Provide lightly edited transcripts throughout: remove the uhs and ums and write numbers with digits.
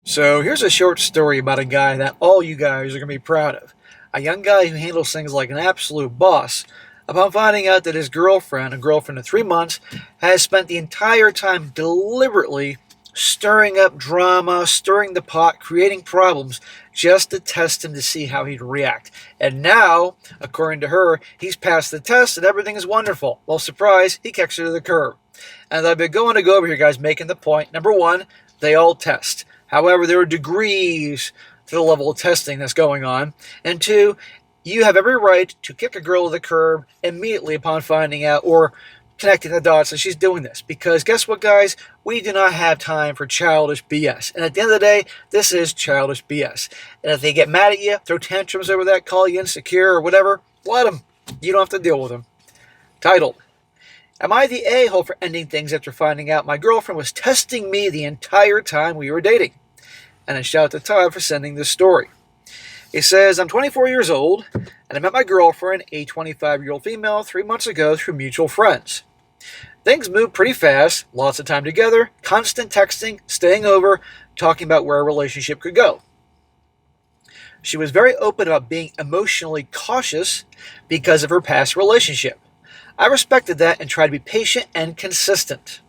So here's a short story about a guy that all you guys are going to be proud of. A young guy who handles things like an absolute boss. Upon finding out that his girlfriend, a girlfriend of 3 months, has spent the entire time deliberately stirring up drama, stirring the pot, creating problems, just to test him to see how he'd react. And now, according to her, he's passed the test and everything is wonderful. Well, surprise, he kicks her to the curb. And I've been going to go over here, guys, making the point. Number one, they all test. However, there are degrees to the level of testing that's going on. And two, you have every right to kick a girl to the curb immediately upon finding out or connecting the dots that she's doing this. Because guess what, guys? We do not have time for childish BS. And at the end of the day, this is childish BS. And if they get mad at you, throw tantrums over that, call you insecure or whatever, let them. You don't have to deal with them. Titled, Am I the a-hole for ending things after finding out my girlfriend was testing me the entire time we were dating? And a shout out to Todd for sending this story. He says, I'm 24 years old, and I met my girlfriend, a 25-year-old female, 3 months ago through mutual friends. Things moved pretty fast, lots of time together, constant texting, staying over, talking about where a relationship could go. She was very open about being emotionally cautious because of her past relationship. I respected that and tried to be patient and consistent.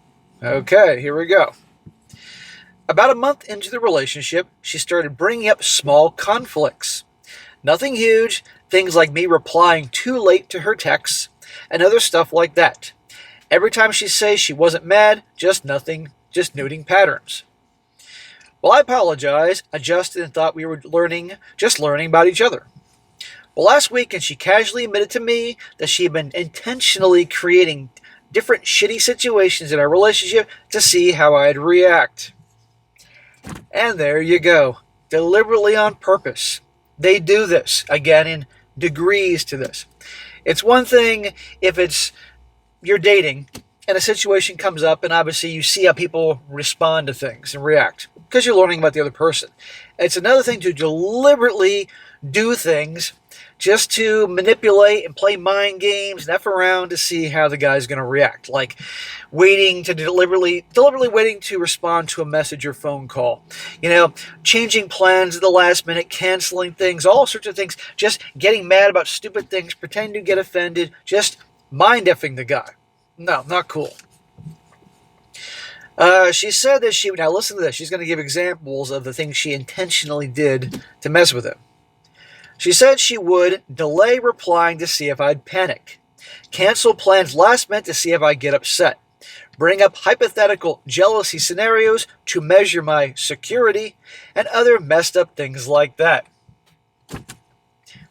Okay, here we go. About a month into the relationship, she started bringing up small conflicts. Nothing huge, things like me replying too late to her texts, and other stuff like that. Every time she says she wasn't mad, just nothing, just noting patterns. Well, I apologized, adjusted, and thought we were just learning about each other. Well, last weekend she casually admitted to me that she had been intentionally creating different shitty situations in our relationship to see how I'd react. And there you go. Deliberately on purpose. They do this, again, in degrees to this. It's one thing if you're dating and a situation comes up and obviously you see how people respond to things and react because you're learning about the other person. It's another thing to deliberately do things just to manipulate and play mind games and F around to see how the guy's going to react. Like deliberately waiting to respond to a message or phone call. Changing plans at the last minute, canceling things, all sorts of things. Just getting mad about stupid things, pretending to get offended, just mind-effing the guy. No, not cool. She said that now listen to this, she's going to give examples of the things she intentionally did to mess with him. She said she would delay replying to see if I'd panic, cancel plans last minute to see if I'd get upset, bring up hypothetical jealousy scenarios to measure my security, and other messed up things like that.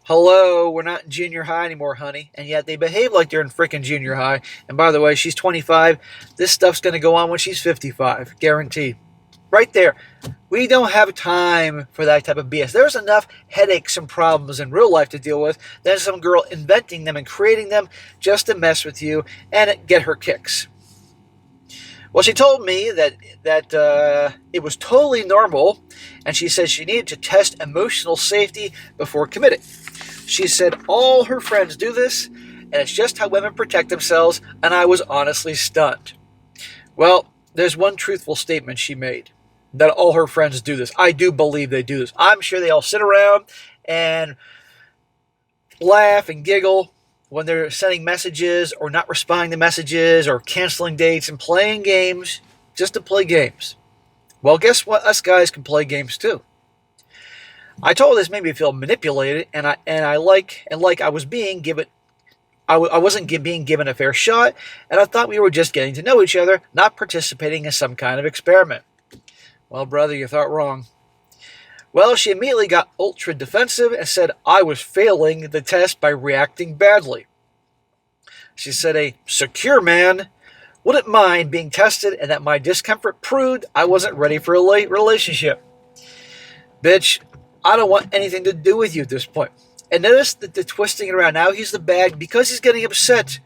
Hello, we're not in junior high anymore, honey, and yet they behave like they're in frickin' junior high. And by the way, she's 25. This stuff's going to go on when she's 55, guaranteed. Right there. We don't have time for that type of BS. There's enough headaches and problems in real life to deal with than some girl inventing them and creating them just to mess with you and get her kicks. Well, she told me that it was totally normal, and she said she needed to test emotional safety before committing. She said all her friends do this, and it's just how women protect themselves, and I was honestly stunned. Well, there's one truthful statement she made, that all her friends do this. I do believe they do this. I'm sure they all sit around and laugh and giggle when they're sending messages or not responding to messages or canceling dates and playing games just to play games. Well, guess what? Us guys can play games too. I told her this made me feel manipulated, and I was being given. I wasn't being given a fair shot, and I thought we were just getting to know each other, not participating in some kind of experiment. Well, brother, you thought wrong. Well, she immediately got ultra defensive and said I was failing the test by reacting badly. She said a secure man wouldn't mind being tested and that my discomfort proved I wasn't ready for a late relationship. Bitch, I don't want anything to do with you at this point. And notice that the twisting it around. Now he's the bad because he's getting upset,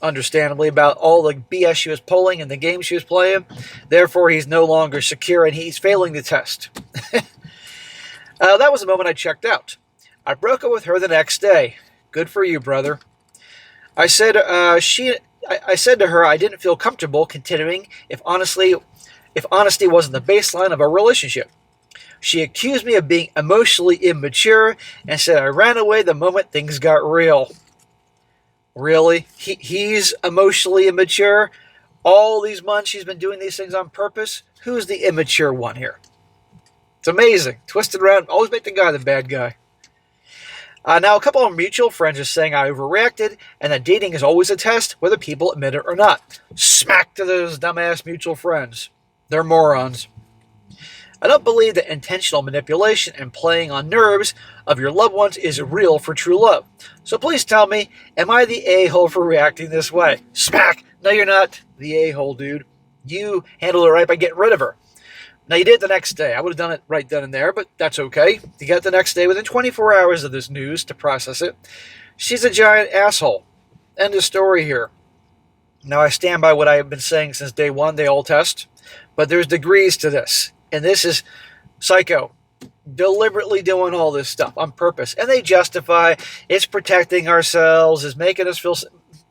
understandably, about all the BS she was pulling and the game she was playing. Therefore, he's no longer secure and he's failing the test. That was the moment I checked out. I broke up with her the next day. Good for you, brother. I said to her I didn't feel comfortable continuing if honesty wasn't the baseline of our relationship. She accused me of being emotionally immature and said I ran away the moment things got real. Really? He's emotionally immature? All these months she's been doing these things on purpose? Who's the immature one here? It's amazing. Twisted around. Always make the guy the bad guy. Now, a couple of mutual friends are saying I overreacted and that dating is always a test, whether people admit it or not. Smack to those dumbass mutual friends. They're morons. I don't believe that intentional manipulation and playing on nerves of your loved ones is real for true love. So please tell me, am I the a-hole for reacting this way? Smack! No, you're not the a-hole, dude. You handled it right by getting rid of her. Now, you did the next day. I would have done it right then and there, but that's okay. You got the next day within 24 hours of this news to process it. She's a giant asshole. End of story here. Now, I stand by what I have been saying since day one. They all test. But there's degrees to this. And this is psycho. Deliberately doing all this stuff on purpose. And they justify it's protecting ourselves, it's making us feel...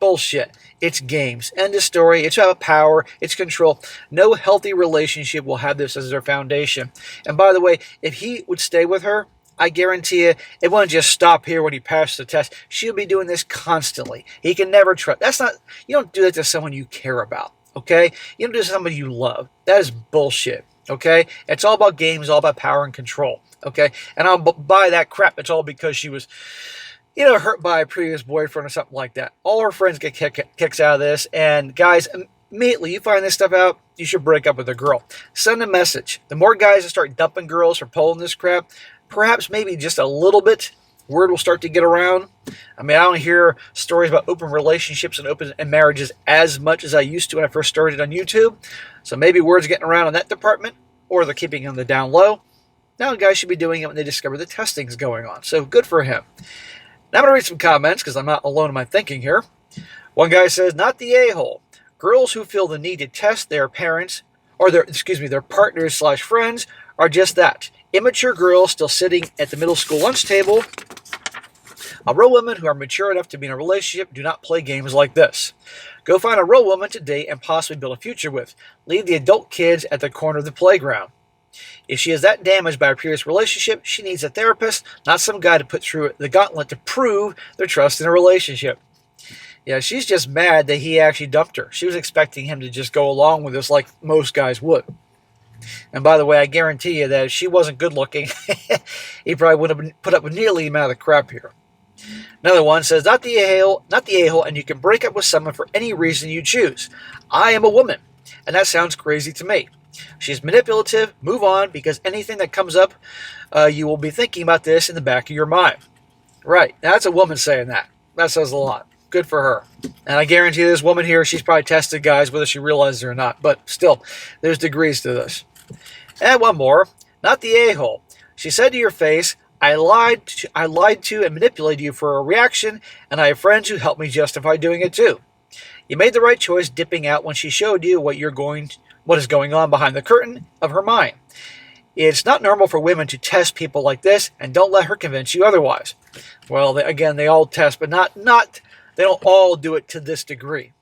Bullshit. It's games. End of story. It's about power. It's control. No healthy relationship will have this as their foundation. And by the way, if he would stay with her, I guarantee you, it won't just stop here when he passed the test. She'll be doing this constantly. He can never trust. That's not, you don't do that to someone you care about. Okay? You don't do it to somebody you love. That is bullshit. Okay? It's all about games, all about power and control. Okay? And I'll buy that crap. It's all because she was, hurt by a previous boyfriend or something like that. All her friends get kicks out of this. And guys, immediately you find this stuff out, you should break up with a girl. Send a message. The more guys that start dumping girls for pulling this crap, perhaps maybe just a little bit, word will start to get around. I mean, I don't hear stories about open relationships and open marriages as much as I used to when I first started on YouTube. So maybe word's getting around in that department, or they're keeping on the down low. Now guys should be doing it when they discover the testing's going on. So good for him. Now I'm going to read some comments because I'm not alone in my thinking here. One guy says, not the a-hole. Girls who feel the need to test their parents, or their partners/friends, are just that. Immature girls still sitting at the middle school lunch table. Real women who are mature enough to be in a relationship do not play games like this. Go find a real woman to date and possibly build a future with. Leave the adult kids at the corner of the playground. If she is that damaged by a previous relationship, she needs a therapist, not some guy to put through the gauntlet to prove their trust in a relationship. Yeah, she's just mad that he actually dumped her. She was expecting him to just go along with this like most guys would. And by the way, I guarantee you that if she wasn't good looking, he probably would have put up with nearly the amount of the crap here. Another one says, not the a-hole, and you can break up with someone for any reason you choose. I am a woman, and that sounds crazy to me. She's manipulative. Move on, because anything that comes up, you will be thinking about this in the back of your mind. Right. That's a woman saying that. That says a lot. Good for her. And I guarantee this woman here, she's probably tested guys whether she realizes it or not. But still, there's degrees to this. And one more. Not the a-hole. She said to your face, I lied to and manipulated you for a reaction, and I have friends who help me justify doing it too. You made the right choice dipping out when she showed you what is going on behind the curtain of her mind. It's not normal for women to test people like this, and don't let her convince you otherwise. Well, they all test, but they don't all do it to this degree.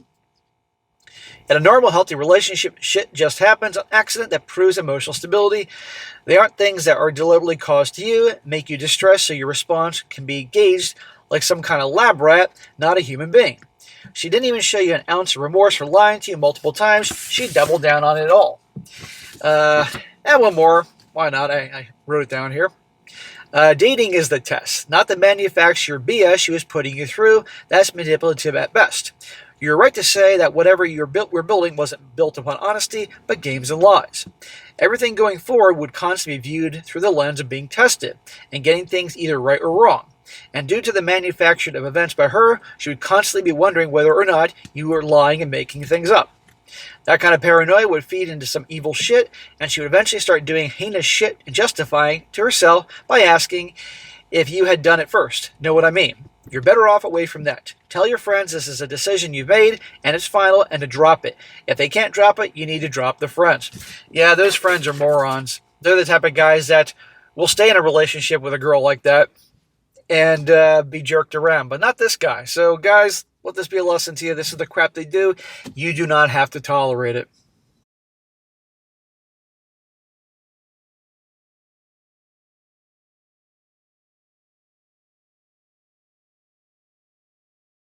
In a normal, healthy relationship, shit just happens on accident that proves emotional stability. They aren't things that are deliberately caused to you, make you distressed, so your response can be gauged like some kind of lab rat, not a human being. She didn't even show you an ounce of remorse for lying to you multiple times. She doubled down on it all. And one more. Why not? I wrote it down here. Dating is the test, not the manufactured BS she was putting you through. That's manipulative at best. You're right to say that whatever we're building wasn't built upon honesty, but games and lies. Everything going forward would constantly be viewed through the lens of being tested and getting things either right or wrong. And due to the manufacture of events by her, she would constantly be wondering whether or not you were lying and making things up. That kind of paranoia would feed into some evil shit, and she would eventually start doing heinous shit and justifying to herself by asking if you had done it first. Know what I mean? You're better off away from that. Tell your friends this is a decision you've made, and it's final, and to drop it. If they can't drop it, you need to drop the friends. Yeah, those friends are morons. They're the type of guys that will stay in a relationship with a girl like that and be jerked around, but not this guy. So, guys, let this be a lesson to you. This is the crap they do. You do not have to tolerate it.